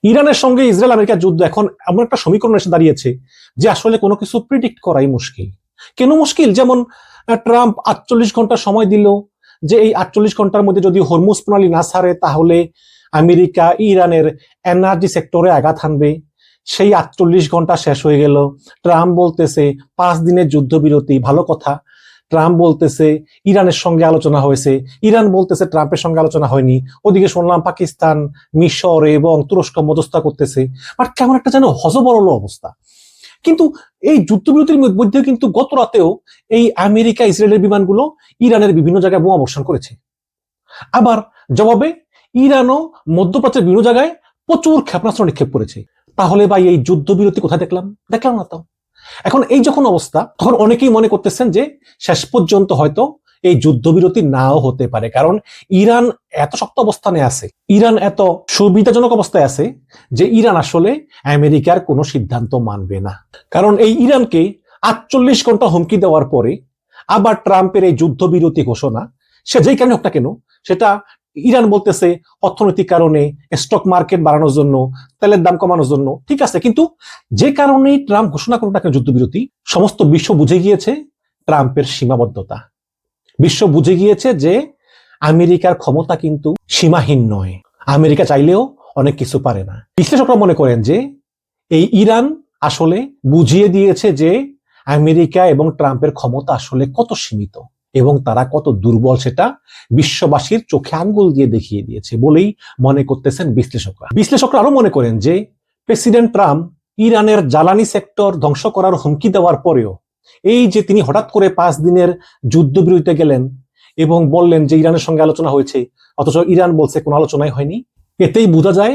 ইরানের সঙ্গে ইসরায়েল আমেরিকার যুদ্ধ এখন এমন একটা সমীকরণ এসে দাঁড়িয়েছে যে আসলে কোনো কিছু প্রিডিক্ট করাই মুশকিল। কেন মুশকিল? যেমন ট্রাম্প 48 ঘন্টা সময় দিল যে এই 48 ঘন্টার মধ্যে যদি হরমুজ প্রণালী না ছাড়ে তাহলে আমেরিকা ইরানের এনার্জি সেক্টরে আঘাত হানবে। সেই 48 ঘন্টা শেষ হয়ে গেল, ট্রাম্প বলতেছে 5 দিনের যুদ্ধবিরতি, ভালো কথা। ট্রাম্প বলতেছে ইরানের সঙ্গে আলোচনা হয়েছে, ইরান বলতেছে ট্রাম্পের সঙ্গে আলোচনা হয়নি। ওদিকে শুনলাম পাকিস্তান, মিশর এবং তুরস্ক মধ্যস্থতা করতেছে। বাট কেমন একটা যেন হযবরল অবস্থা। কিন্তু এই যুদ্ধবিরতির মধ্যে কিন্তু গত রাতেও এই আমেরিকা ইসরায়েলের বিমানগুলো ইরানের বিভিন্ন জায়গায় বোমা বর্ষণ করেছে। আবার জবাবে ইরানও মধ্যপ্রাচ্যের বিভিন্ন জায়গায় প্রচুর ক্ষেপণাস্ত্র নিক্ষেপ করেছে। তাহলে ভাই এই যুদ্ধবিরতি কোথায় দেখলাম না তো। এখন এই যখন অবস্থা, তখন অনেকেই মনে করতেছেন যে শেষ পর্যন্ত হয়তো এই যুদ্ধবিরতি নাও হতে পারে, কারণ ইরান এত শক্ত অবস্থানে আছে, ইরান এত সুবিধাজনক অবস্থায় আছে যে ইরান আসলে আমেরিকার কোনো সিদ্ধান্ত মানবে না। কারণ এই ইরানকে 48 ঘন্টা হুমকি দেওয়ার পরে আবার ট্রাম্পের এই যুদ্ধবিরতি ঘোষণা, সে যেই কারণে হোক না কেন, সেটা ইরান বলতেছে অর্থনৈতিক কারণে, স্টক মার্কেট বাড়ানোর জন্য, তেলের দাম কমানোর জন্য, ঠিক আছে। কিন্তু যে কারণেই ট্রাম্প ঘোষণা করুক না কেন যুদ্ধবিরতি, সমস্ত বিশ্ব বুঝে গিয়েছে ট্রাম্পের সীমাবদ্ধতা। বিশ্ব বুঝে গিয়েছে যে আমেরিকার ক্ষমতা কিন্তু সীমাহীন নয়, আমেরিকা চাইলেও অনেক কিছু পারে না। বিশ্লেষকরা মনে করেন যে এই ইরান আসলে বুঝিয়ে দিয়েছে যে আমেরিকা এবং ট্রাম্পের ক্ষমতা আসলে কত সীমিত এবং তারা কত দুর্বল, সেটা বিশ্ববাসীর চোখে আঙ্গুল দিয়ে দেখিয়ে দিয়েছে বলেই মনে করতেছেন বিশ্লেষকরা। বিশ্লেষকরা আরো মনে করেন যে প্রেসিডেন্ট ট্রাম্প ইরানের জ্বালানি সেক্টর ধ্বংস করার হুমকি দেওয়ার পরেও এই যে তিনি হঠাৎ করে 5 দিনের যুদ্ধবিরতিতে গেলেন এবং বললেন যে ইরানের সঙ্গে আলোচনা হয়েছে, অথচ ইরান বলছে কোনো আলোচনাই হয়নি, এতেই বোঝা যায়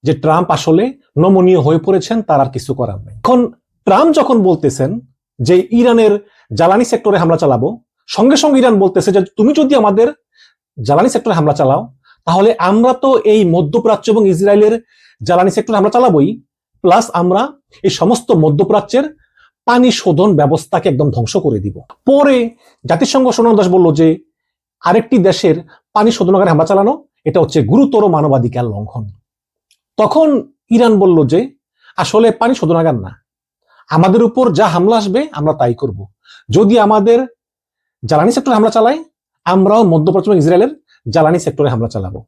যে ট্রাম্প আসলে নমনীয় হয়ে পড়েছেন, তার আর কিছু করার নেই। এখন ট্রাম্প যখন বলতেছেন যে ইরানের জ্বালানি সেক্টরে হামলা চালাবো, সঙ্গে সঙ্গে ইরান বলতেছে যে তুমি যদি আমাদের জ্বালানি সেক্টরে হামলা চালাও তাহলে আমরা তো এই মধ্যপ্রাচ্য এবং ইসরায়েলের জ্বালানি সেক্টরে হামলা চালাবোই, প্লাস আমরা এই সমস্ত মধ্যপ্রাচ্যের পানি শোধন ব্যবস্থাকে একদম ধ্বংস করে দিব। পরে জাতিসংঘ সনদ বলল যে আরেকটি দেশের পানি শোধনাগারে হামলা চালানো এটা হচ্ছে গুরুতর মানবাধিকার লঙ্ঘন। তখন ইরান বলল যে আসলে পানি শোধনাগার না, আমাদের উপর যা হামলা আসবে আমরা তাই করব। যদি আমাদের জ্বালানি সেক্টরে হামলা চালায়, আমরাও মধ্যপ্রাচ্য এবং ইসরায়েলের জ্বালানি সেক্টরে হামলা চালাবো।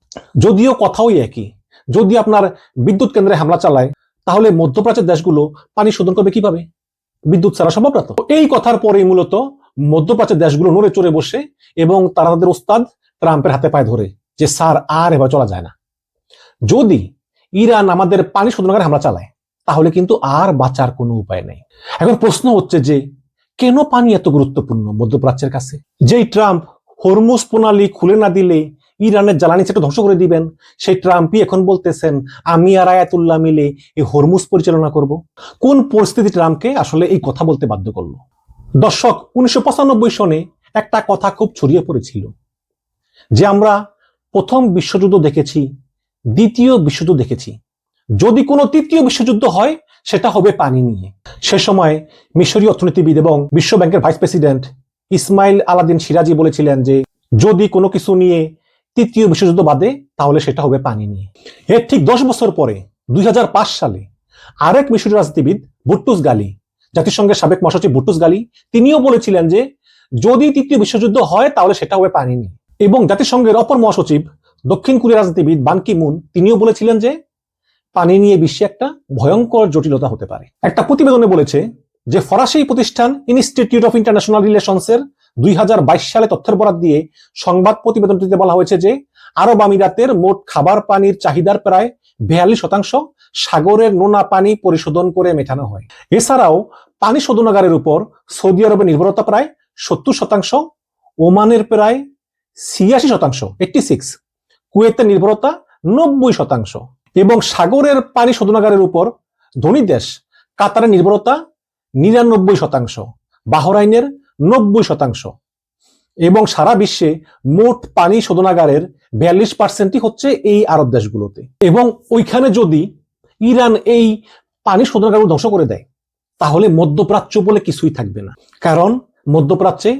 যদিও কথাও একই, যদি আপনার বিদ্যুৎ কেন্দ্রে হামলা চালায় তাহলে মধ্যপ্রাচ্যের দেশগুলো পানি শোধন করবে কিভাবে? বিদ্যুৎ ছাড়া সম্ভব না তো। এই কথার পরেই মূলত মধ্যপ্রাচ্যের দেশগুলো নড়ে চড়ে বসে এবং তারা তাদের ওস্তাদ ট্রাম্পের হাতে পায়ে ধরে যে স্যার আর এবার চলা যায় না। যদি ইরান আমাদের পানি শোধনাগারে হামলা চালায় তাহলে কিন্তু আর বাঁচার কোনো উপায় নেই। এখন প্রশ্ন হচ্ছে যে কেন পানি এত গুরুত্বপূর্ণ মধ্যপ্রাচ্যের কাছে? যেই ট্রাম্প হরমুজ প্রণালী খুলে না দিলে ইরানের জ্বালানি সেক্টর ধ্বংস করে দিবেন, সেই ট্রাম্পই এখন বলতেছেন আমি আর আয়াতুল্লাহ মিলে এই হরমুজ পরিচালনা করব। কোন পরিস্থিতি ট্রাম্পকে আসলে এই কথা বলতে বাধ্য করলো? দর্শক, 1995 সনে একটা কথা খুব ছড়িয়ে পড়েছিল যে আমরা প্রথম বিশ্বযুদ্ধ দেখেছি, দ্বিতীয় বিশ্বযুদ্ধ দেখেছি, যদি কোনো তৃতীয় বিশ্বযুদ্ধ হয় সেটা হবে পানি নিয়ে। সে সময় মিশরীয় অর্থনীতিবিদ এবং বিশ্ব ব্যাংকের ভাইস প্রেসিডেন্ট ইসমাইল আলাদিন সিরাজি বলেছিলেন যে যদি কোনো কিছু নিয়ে তৃতীয় বিশ্বযুদ্ধ বাদে তাহলে সেটা হবে পানি নিয়ে। এর ঠিক 10 বছর পরে 2005 সালে আরেক মিশরীয় রাজনীতিবিদ বুট্টুস গালি, জাতিসংঘের সাবেক মহাসচিব বুট্টুস গালি, তিনিও বলেছিলেন যে যদি তৃতীয় বিশ্বযুদ্ধ হয় তাহলে সেটা হবে পানি নিয়ে। এবং জাতিসংঘের অপর মহাসচিব দক্ষিণ কোরিয়ার রাজনীতিবিদ বান কি মুন, তিনিও বলেছিলেন যে পানি নিয়ে বিশ্বে একটা ভয়ঙ্কর জটিলতা হতে পারে। একটা প্রতিবেদনে বলেছে যে ফরাসি প্রতিষ্ঠান ইনস্টিটিউট অফ ইন্টারন্যাশনাল রিলেশনসের 2022 সালে তথ্যের বরাত দিয়ে সংবাদ প্রতিবেদনটিতে বলা হয়েছে যে আরব আমিরাতের মোট খাবার পানির চাহিদার প্রায় 42% সাগরের নোনা পানি পরিশোধন করে মেটানো হয়। এছাড়াও পানি শোধনাগারের উপর সৌদি আরবের নির্ভরতা প্রায় 70%, ওমানের প্রায় 86%, 86, কুয়েতের নির্ভরতা 90%, এবং সাগরের পানি শোধনাগারের উপর ধনী দেশ কাতারের নির্ভরতা 99%, বাহরাইনের 90%, এবং সারা বিশ্বে মোট পানি শোধনাগারের 42%ই হচ্ছে এই আরব দেশগুলোতে। এবং ওইখানে যদি ইরান এই পানি শোধনাগার ধ্বংস করে দেয় তাহলে মধ্যপ্রাচ্য বলে কিছুই থাকবে না। কারণ মধ্যপ্রাচ্যে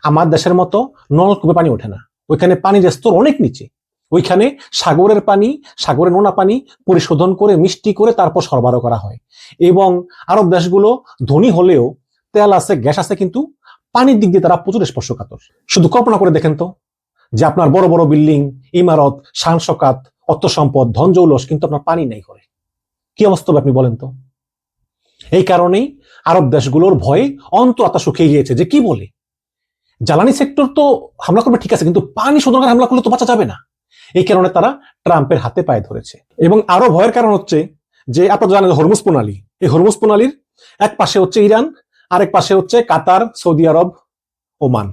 আমার দেশের মতো নলকূপে পানি ওঠে না, ওইখানে পানির স্তর অনেক নিচে, ওইখানে সাগরের পানি, সাগরের নোনা পানি পরিশোধন করে মিষ্টি করে তারপর সরবরাহ করা হয়। এবং আরব দেশগুলো ধনী হলেও তেল আছে, গ্যাস আছে, কিন্তু পানির দিক দিয়ে তারা প্রচুর স্পর্শকাতর। শুধু কল্পনা করে দেখেন তো, যে আপনার বড় বড় বিল্ডিং, ইমারত, শান শকাত, অর্থ সম্পদ, ধন জৌলস, কিন্তু আপনার পানি নেই ঘরে। কি অবস্থা হবে আপনি বলেন তো? এই কারণেই আরব দেশগুলোর ভয়ে অন্তরাত্মা শুকিয়ে গিয়েছে, যে কি বলে জ্বালানি সেক্টর তো হামলা করবে ঠিক আছে, কিন্তু পানি শোধনাগার হামলা করলে তো বাঁচা যাবে না। এই কারণে তারা ট্রাম্পের হাতে পায়ে ধরেছে। এবং আরো ভয়ের কারণ হচ্ছে যে আপনারা জানেন হরমুজ প্রণালী, এই হরমুজ প্রণালীর এক পাশে হচ্ছে ইরান, আরেক পাশে হচ্ছে কাতার, সৌদি আরব, ওমান।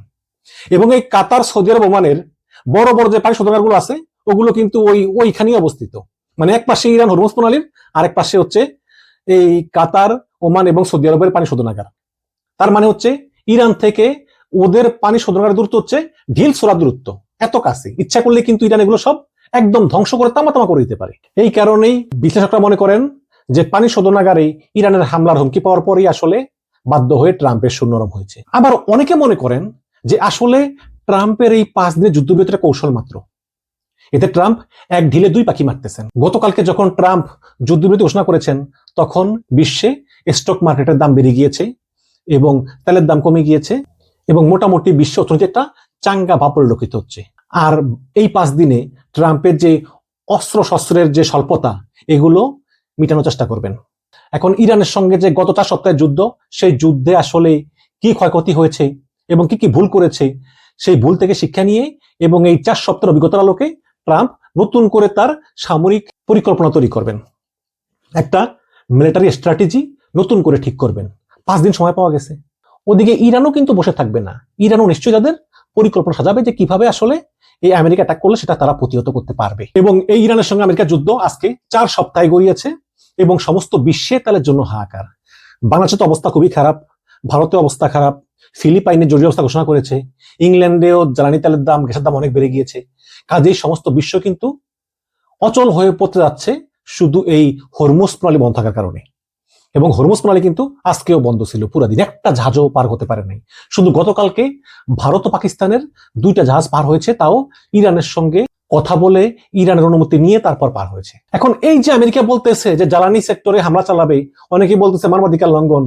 এবং এই কাতার, সৌদি আরব, ওমানের বড় বড় যে পানি শোধনাগারগুলো আছে ওগুলো কিন্তু ওইখানেই অবস্থিত। মানে এক পাশে ইরান হরমুজ প্রণালীর, আরেক পাশে হচ্ছে এই কাতার, ওমান এবং সৌদি আরবের পানি শোধনাগার। তার মানে হচ্ছে ইরান থেকে ওদের পানি শোধনাগার দূরত্ব হচ্ছে ঢিল ছোড়া দূরত্ব, এত কাছে। ইচ্ছা করলে কিন্তু ইরান এগুলো সব একদম ধ্বংস করে তামা তামা করে দিতে পারে। এই কারণেই বিশ্লেষকরা মনে করেন যে পানি শোধনাগারে ইরানের হামলার হুমকি পাওয়ার পরই আসলে বাধ্য হয়ে ট্রাম্পের সুনরম হয়েছে। আবার অনেকে মনে করেন যে আসলে ট্রাম্পের এই 5 দিনের যুদ্ধবিরতির কৌশল মাত্র, এতে ট্রাম্প এক ঢিলে 2 পাখি মারতেছেন। গতকালকে যখন ট্রাম্প যুদ্ধবিরতি ঘোষণা করেছেন তখন বিশ্বে স্টক মার্কেটের দাম বেড়ে গিয়েছে এবং তেলের দাম কমে গিয়েছে এবং মোটামুটি বিশ্ব অর্থনীতি একটা চাঙ্গা ভাব পরিলক্ষিত হচ্ছে। আর এই 5 দিনে ট্রাম্পের যে অস্ত্র শস্ত্রের যে স্বল্পতা, এগুলো মিটানোর চেষ্টা করবেন। এখন ইরানের সঙ্গে যে গত 4 সপ্তাহের যুদ্ধ, সেই যুদ্ধে আসলে কি ক্ষয়ক্ষতি হয়েছে এবং কি কি ভুল করেছে, সেই ভুল থেকে শিক্ষা নিয়ে এবং এই 4 সপ্তাহের অভিজ্ঞতার আলোকে ট্রাম্প নতুন করে তার সামরিক পরিকল্পনা তৈরি করবেন, একটা মিলিটারি স্ট্র্যাটেজি নতুন করে ঠিক করবেন। 5 দিন সময় পাওয়া গেছে। ওদিকে ইরানও কিন্তু বসে থাকবে না, ইরানও নিশ্চয়ই তাদের পরিকল্পনা সাজাবে যে কিভাবে আসলে এই আমেরিকা অ্যাটাক করলে সেটা তারা প্রতিহত করতে পারবে। এবং এই ইরানের সঙ্গে আমেরিকার যুদ্ধ আজকে 4 সপ্তাহে গড়িয়েছে এবং সমস্ত বিশ্বে তাদের জন্য হাহাকার। বাংলাদেশের তো অবস্থা খুবই খারাপ, ভারতের অবস্থা খারাপ, ফিলিপাইনে জরুরি অবস্থা ঘোষণা করেছে, ইংল্যান্ডেও জ্বালানি তেলের দাম, গ্যাসের দাম অনেক বেড়ে গিয়েছে। কাজেই সমস্ত বিশ্ব কিন্তু অচল হয়ে পড়তে যাচ্ছে শুধু এই হরমুজ প্রণালী বন্ধ থাকার কারণে। এবং হরমুজ প্রণালী কিন্তু আজকেও বন্ধ ছিল, পুরো দিন একটা জাহাজও পার হতে পারে নাই। শুধু গতকালকে ভারত ও পাকিস্তানের 2টা জাহাজ পার হয়েছে, তাও ইরানের সঙ্গে কথা বলে ইরানের অনুমতি নিয়ে তারপর পার হয়েছে। এখন এই যে আমেরিকা বলতেছে যে জ্বালানি সেক্টরে হামলা চালাবে, অনেকে বলতেছে মানবাধিকার লঙ্ঘন।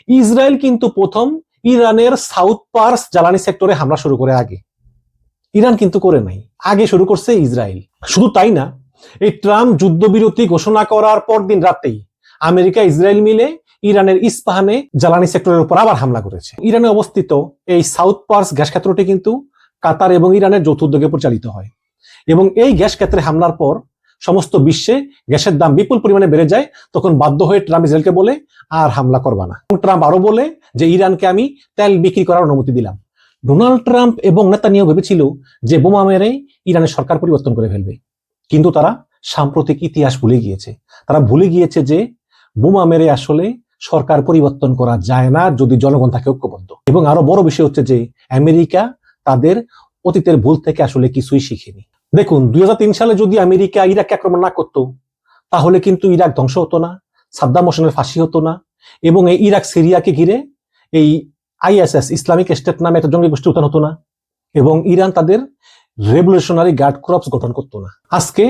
ইসরায়েল কিন্তু প্রথম ইরানের সাউথ পার্স জ্বালানি সেক্টরে হামলা শুরু করে আগে, ইরান কিন্তু করে নাই, আগে শুরু করছে ইসরায়েল। শুধু তাই না, এই ট্রাম্প যুদ্ধবিরতি ঘোষণা করার পর দিন রাতেই আমেরিকা ইসরায়েল মিলে ইরানের ইস্পাহানে জ্বালানি সেক্টরের উপর আবার হামলা করেছে। ইরানে অবস্থিত এই সাউথ পার্স গ্যাস ক্ষেত্রটি কিন্তু কাতার এবং ইরানের যৌথ উদ্যোগে পরিচালিত হয় এবং এই গ্যাস ক্ষেত্রে হামলার পর সমস্ত বিশ্বে গ্যাসের দাম বিপুল পরিমাণে বেড়ে যায়। তখন বাধ্য হয়ে ট্রাম্প ইসরায়েলকে বলে আর হামলা করবা না। ট্রাম্প আরো বলে যে ইরানকে আমি তেল বিক্রি করার অনুমতি দিলাম। ডোনাল্ড ট্রাম্প এবং নেতানিয়াহু ভেবেছিল যে বোমা মেরে ইরানের সরকার পরিবর্তন করে ফেলবে, কিন্তু তারা সাম্প্রতিক ইতিহাস ভুলে গিয়েছে। তারা ভুলে গিয়েছে যে বোমা মেরে আসলে সরকার পরিবর্তন করা যায় না যদি জনগণ থাকে ঐক্যবদ্ধ। এবং আরো বড় বিষয় হচ্ছে যে আমেরিকা তাদের অতীতের ভুল থেকে আসলে কিছুই শিখেনি। দেখুন 2003 সালে যদি আমেরিকা ইরাককে আক্রমণ না করতো তাহলে কিন্তু ইরাক ধ্বংস হতো না, সাদ্দাম হোসেনের ফাঁসি হতো না এবং এই ইরাক সিরিয়াকে ঘিরে এই আইএসএস, ইসলামিক স্টেট নামে একটা জঙ্গি গোষ্ঠী উত্থান হতো না এবং ইরান তাদের রেভলিউশনারি গার্ড ক্রপস গঠন করতো না। আজকে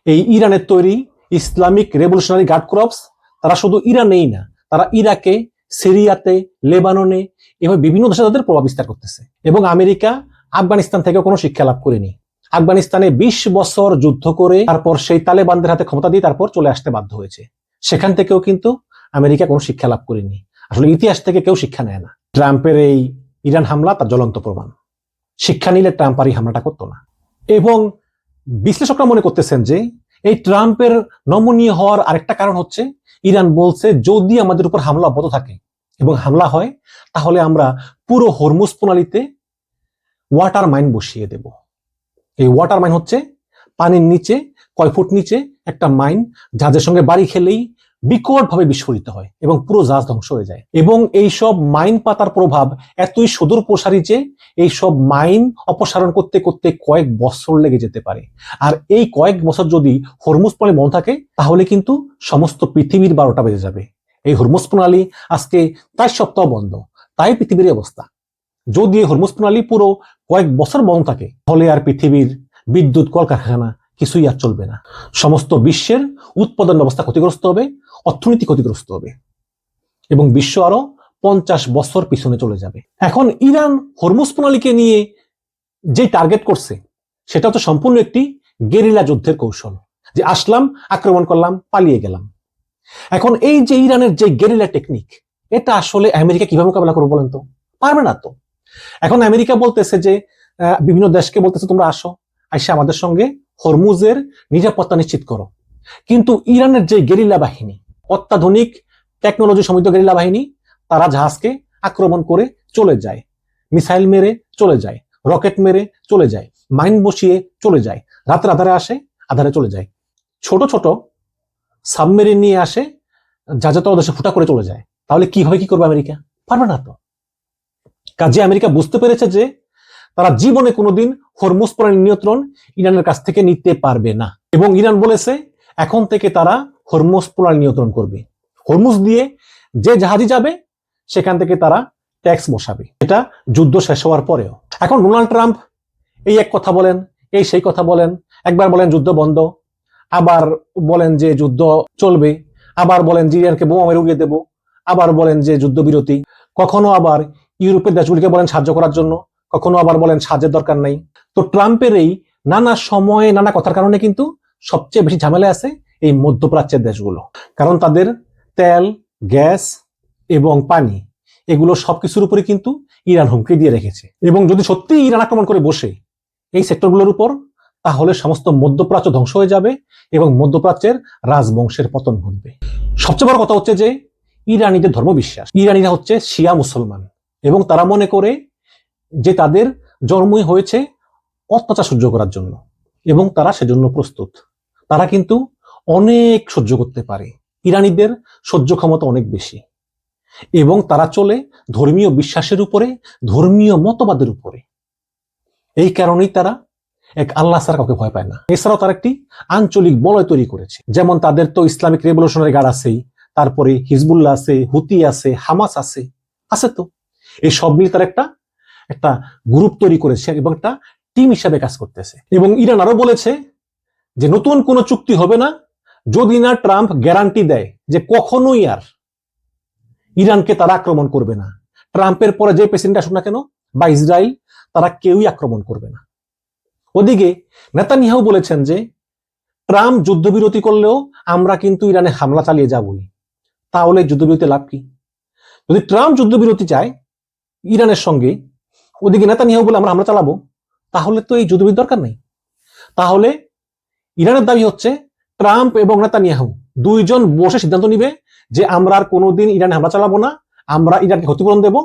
এই ইরানের তৈরি ইসলামিক রেভলিউশনারি গার্ড ক্রপস তারা শুধু ইরানেই না, তারা ইরাকে, সিরিয়াতে, লেবাননে, এভাবে বিভিন্ন দেশে তাদের প্রভাব বিস্তার করতেছে। এবং আমেরিকা আফগানিস্তান থেকে কোনো শিক্ষা লাভ করেনি। আফগানিস্তানে 20 বছর যুদ্ধ করে তারপর সেই তালেবানদের হাতে ক্ষমতা দিয়ে তারপর চলে আসতে বাধ্য হয়েছে। সেখান থেকেও কিন্তু আমেরিকা কোনো শিক্ষা লাভ করেনি। আসলে ইতিহাস থেকে কেউ শিক্ষা নেয় না। ট্রাম্পের এই ইরান হামলা তার জ্বলন্ত প্রমাণ। শিক্ষা নিলে ট্রাম্প আর এই হামলাটা করতো না। এবং বিশ্লেষকরা মনে করতেছেন যে এই ট্রাম্পের নমনীয় হওয়ার আরেকটা কারণ হচ্ছে ইরান বলছে যদি আমাদের উপর হামলা অব্যাহত থাকে এবং হামলা হয় তাহলে আমরা পুরো হরমুজ প্রণালীতে ওয়াটার মাইন বসিয়ে দেব। এই ওয়াটার মাইন হচ্ছে পানির নিচে কয় ফুট নিচে একটা মাইন, জাহাজের সঙ্গে বাড়ি খেলেই বিকট ভাবে বিস্ফোরিত হয় এবং পুরো জাহাজ ধ্বংস হয়ে যায়। এবং এই সব মাইন পাতার প্রভাব এতই সুদূর প্রসারী যে এই সব মাইন অপসারণ করতে করতে কয়েক বছর লেগে যেতে পারে। আর এই কয়েক বছর যদি হরমুজ প্রণালী বন্ধ থাকে তাহলে কিন্তু সমস্ত পৃথিবীর 12টা বেজে যাবে। এই হরমুজ প্রণালী আজকে 4 সপ্তাহ বন্ধ, তাই পৃথিবীর অবস্থা। যদি এই হরমুজ প্রণালী পুরো কয়েক বছর বন্ধ থাকে তাহলে আর পৃথিবীর বিদ্যুৎ, কলকারখানা কিছুই আর চলবে না। সমস্ত বিশ্বের উৎপাদন ব্যবস্থা ক্ষতিগ্রস্ত হবে, অর্থনীতি ক্ষতিগ্রস্ত হবে এবং বিশ্ব আরো 50 বছর পিছনে চলে যাবে। এখন ইরান হরমুজ প্রণালীকে নিয়ে যে টার্গেট করছে সেটা তো সম্পূর্ণ একটি গেরিলা যুদ্ধের কৌশল, যে আসলাম, আক্রমণ করলাম, পালিয়ে গেলাম। এখন এই যে ইরানের যে গেরিলা টেকনিক, এটা আসলে আমেরিকা কিভাবে মোকাবেলা করবে বলেন তো? পারবে না তো। এখন আমেরিকা বলতেছে যে বিভিন্ন দেশকে বলতেছে তোমরা আসো, এসে আমাদের সঙ্গে হরমুজের নিরাপত্তা নিশ্চিত করো। কিন্তু ইরানের যে গেরিলা বাহিনী, অত্যাধুনিক টেকনোলজি সমৃদ্ধ গেরিলা বাহিনী, তারা জাহাজকে আক্রমণ করে চলে যায়, মিসাইল মেরে চলে যায়, রকেট মেরে চলে যায়, মাইন বসিয়ে চলে যায়, রাতের আধারে আসে, আধারে চলে যায়, ছোট ছোট সাবমেরিন নিয়ে আসে, জাহাজে তলদেশে ফুটা করে চলে যায়। তাহলে কিভাবে কি করবে আমেরিকা? পারবে না তো। কাজে আমেরিকা বুঝতে পেরেছে যে তারা জীবনে কোনোদিন হরমুজ প্রণালী নিয়ন্ত্রণ ইরানের কাছ থেকে নিতে পারবে না, এবং ইরান বলেছে এখন থেকে তারা হরমুজ প্রণালী নিয়ন্ত্রণ করবে। হরমুজ দিয়ে যে জাহাজই যাবে সেখান থেকে তারা ট্যাক্স বসাবে, এটা যুদ্ধ শেষ হওয়ার পরেও। এখন ডোনাল্ড ট্রাম্প এই এক কথা বলেন, এই সেই কথা বলেন, একবার বলেন যুদ্ধ বন্ধ, আবার বলেন যে যুদ্ধ চলবে, আবার বলেন যে ইরানকে বোমা মেরে উড়িয়ে দেব, আবার বলেন যে যুদ্ধবিরতি, কখনো আবার ইউরোপের দেশগুলিকে বলেন সাহায্য করার জন্য, কখনো আবার বলেন সাহায্যের দরকার নাই। তো ট্রাম্পের এই নানা সময়ে নানা কথার কারণে কিন্তু সবচেয়ে বেশি ঝামেলা আছে এই মধ্যপ্রাচ্যের দেশগুলো, কারণ তাদের তেল, গ্যাস এবং পানি, এগুলো সবকিছুর উপরে কিন্তু ইরান হুমকি দিয়ে রেখেছে। এবং যদি সত্যি ইরান আক্রমণ করে বসে এই সেক্টরগুলোর উপর, তাহলে সমস্ত মধ্যপ্রাচ্য ধ্বংস হয়ে যাবে এবং মধ্যপ্রাচ্যের রাজবংশের পতন ঘটবে। সবচেয়ে বড় কথা হচ্ছে যে ইরানিদের ধর্মবিশ্বাস, ইরানিরা হচ্ছে শিয়া মুসলমান, এবং তারা মনে করে যে তাদের জন্মই হয়েছে অত্যাচার সহ্য করার জন্য, এবং তারা সেজন্য প্রস্তুত। তারা কিন্তু অনেক সহ্য করতে পারে, ইরানিদের সহ্য ক্ষমতা অনেক বেশি, এবং তারা চলে ধর্মীয় বিশ্বাসের উপরে, ধর্মীয় মতবাদের উপরে। এই কারণেই তারা এক আল্লাহ ছাড়া কাউকে ভয় পায় না। এছাড়াও তারা একটি আঞ্চলিক বলয় তৈরি করেছে, যেমন তাদের তো ইসলামিক রেভলিউশনারি গার্ড আছেই, তারপরে হিজবুল্লাহ আছে, হুতি আছে, হামাস আছে, আছে তো। এই সব মিলে তারা একটা একটা গ্রুপ তৈরি করেছে এবং একটা টিম হিসাবে কাজ করতেছে। এবং ইরান আরো বলেছে যে নতুন কোনো চুক্তি হবে না যদি না ট্রাম্প গ্যারান্টি দেয় যে কখনোই আর ইরানকে তারা আক্রমণ করবে না। ট্রাম্পের পরে যে প্রেসিডেন্ট আসুক না কেন বা ইসরায়েল, তারা কেউই আক্রমণ করবে না। ওদিকে নেতানিয়াহু বলেছেন যে ট্রাম্প যুদ্ধবিরতি করলেও আমরা কিন্তু ইরানে হামলা চালিয়ে যাবই। তাহলে যুদ্ধবিরতি লাভ কি? যদি ট্রাম্প যুদ্ধবিরতি চায় ইরানের সঙ্গে, ওদিকে নেতানিয়াহু বলে আমরা হামলা চালাবো, তাহলে তো এই যুদ্ধবিরতি দরকার নেই। তাহলে ইরানের দাবি হচ্ছে ট্রাম্প এবং নেতানিয়াহু দুইজন বসে সিদ্ধান্ত নিবে যে আমরা আর কোনোদিন ইরানে হামলা চালাবো না, আমরা ইরানকে ক্ষতিপূরণ দেব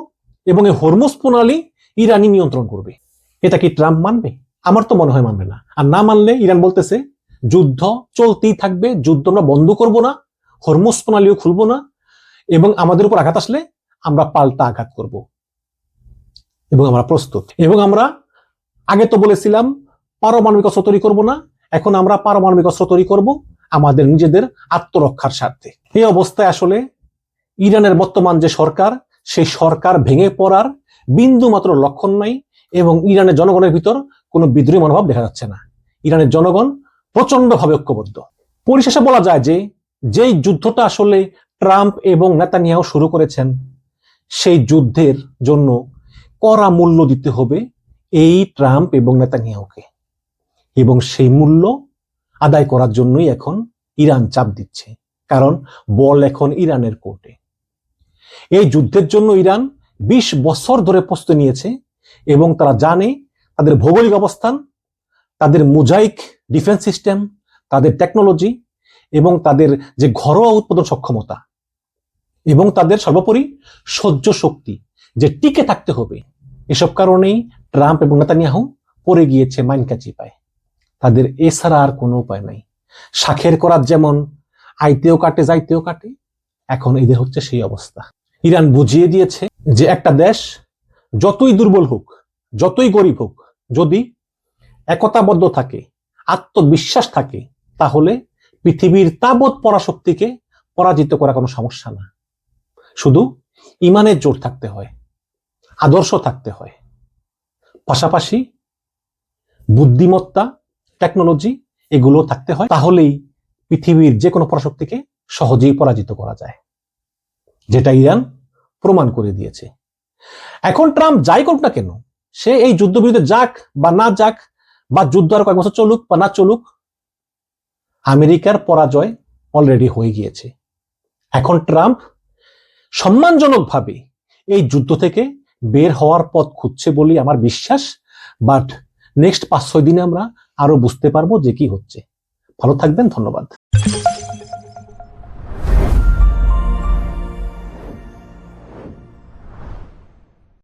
এবং এই হরমুজ প্রণালী ইরানই নিয়ন্ত্রণ করবে। এটা কি ট্রাম্প মানবে? আমার তো মনে হয় মানবে না। আর না মানলে ইরান বলতেছে যুদ্ধ চলতেই থাকবে, যুদ্ধ আমরা বন্ধ করব না, হরমুজ প্রণালীও খুলবো না, এবং আমাদের উপর আঘাত আসলে আমরা পাল্টা আঘাত করব, এবং আমরা প্রস্তুত। এবং আমরা আগে তো বলেছিলাম পারমাণবিক অস্ত্র তৈরি করব না, এখন আমরা পারমাণবিক অস্ত্র তৈরি করব আমাদের নিজেদের আত্মরক্ষার স্বার্থে। এই অবস্থায় আসলে ইরানের বর্তমান যে সরকার, সেই সরকার ভেঙে পড়ার বিন্দু মাত্র লক্ষণ নাই, এবং ইরানের জনগণের ভিতর কোনো বিদ্রোহী মনোভাব দেখা যাচ্ছে না। ইরানের জনগণ প্রচন্ডভাবে ঐক্যবদ্ধ। পরিশেষে বলা যায় যে যেই যুদ্ধটা আসলে ট্রাম্প এবং নেতানিয়াহু শুরু করেছেন, সেই যুদ্ধের জন্য কড়া মূল্য দিতে হবে এই ট্রাম্প এবং নেতানিয়াহুকে, এবং সেই মূল্য আদায় করার জন্যই এখন ইরান চাপ দিচ্ছে, কারণ বল এখন ইরানের কোর্টে। এই যুদ্ধের জন্য ইরান 20 বছর ধরে প্রস্তুতি নিয়েছে, এবং তারা জানে তাদের ভৌগোলিক অবস্থান, তাদের মোজাইক ডিফেন্স সিস্টেম, তাদের টেকনোলজি, এবং তাদের যে ঘরোয়া উৎপাদন সক্ষমতা, এবং তাদের সর্বোপরি সহ্য শক্তি, যে টিকে থাকতে হবে। এসব কারণেই ট্রাম্প এবং নেতানিয়াহু পড়ে গিয়েছে মাইনকা চিপায়। তাদের এছাড়া আর কোনো উপায় নাই। শাখের করাত যেমন আইতেও কাটে যাইতেও কাটে, এখন এদের হচ্ছে সেই অবস্থা। ইরান বুঝিয়ে দিয়েছে যে একটা দেশ যতই দুর্বল হোক, যতই গরিব হোক, যদি একতাবদ্ধ থাকে, আত্মবিশ্বাস থাকে, তাহলে পৃথিবীর তাবৎ পরাশক্তিকে পরাজিত করা কোনো সমস্যা না। শুধু ইমানের জোর থাকতে হয়, আদর্শ থাকতে হয়, পাশাপাশি বুদ্ধিমত্তা, টেকনোলজি এগুলো থাকতে হয়, তাহলেই পৃথিবীর যে কোনো পরাশক্তিকে সহজেই পরাজিত করা যায়, যেটা ইরান প্রমাণ করে দিয়েছে। এখন ট্রাম্প যাই করুক না কেন, সে এই যুদ্ধবিরতিতে যাক বা না যাক, বা যুদ্ধ আর কয়েক বছর চলুক বা না চলুক, আমেরিকার পরাজয় অলরেডি হয়ে গিয়েছে। এখন ট্রাম্প সম্মানজনকভাবে এই যুদ্ধ থেকে বের হওয়ার পথ খুঁজছে বলেই আমার বিশ্বাস। বাট নেক্সট 5-6 দিনে আমরা আরো বুঝতে পারবো যে কি হচ্ছে। ভালো থাকবেন, ধন্যবাদ।